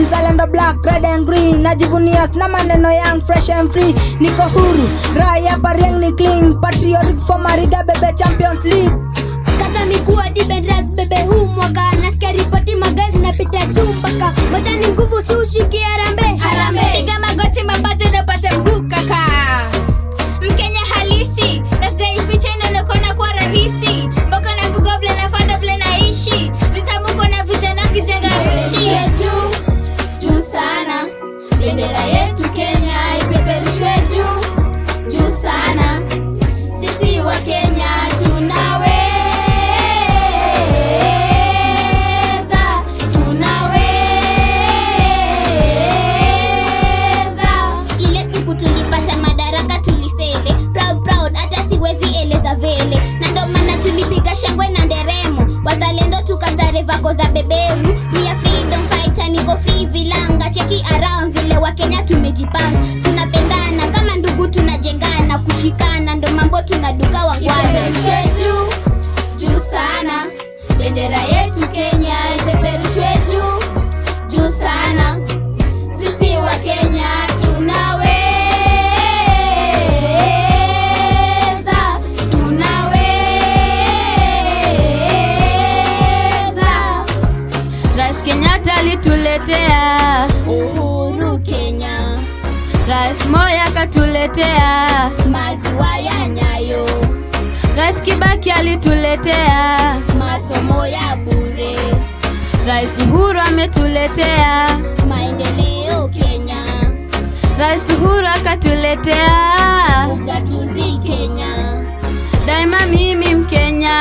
mzalendo black, red and green. Najivunia na maneno yang fresh and free. Niko huru, raya bariang ni clean. Patriotic for Mariga bebe Champions League. Kaza mikuwa di bendras bebe huu mwaka. Nasikia ripoti magari na pita chumbaka. Moja ni nguvu sushi kiarambe harambe. Piga magoti mapato na pata mguu kaka. Mkenya halisi na sijaificha inaonekana kwa rahisi. Mboko na mbugo vile na fanda vile naishi. Zitamuko na vijana kijenga nchi yetu juu sana. Bendera yetu Kenya ipeperushwe juu sana. Sisi wa Kenya tunaweza. Ile siku tulipata madaraka tulisele proud hata siwezi eleza vele. Na ndo maana tulipiga shangwe na nderemo. Wazalendo tukasare vako za beberu. We are freedom fighter, niko free vilanga. Cheki around vile wa Kenya tumejipanga. Tunapendana kama ndugu, tunajengana kushikana, ndo mambo tunaduka wangwana. Juu sana. Bendera yetu Kenya ipeperushwe juu sana. Sisi wa Kenya tunaweza. Rais Kenyatta alituletea uhuru Kenya. Rais Moi akatuletea maziwa ya Nyayo. Rais Kibaki alituletea masomo ya bure. Rais Uhuru ametuletea maendeleo Kenya. Rais Uhuru akatuletea ugatuzi Kenya. Daima mimi Mkenya.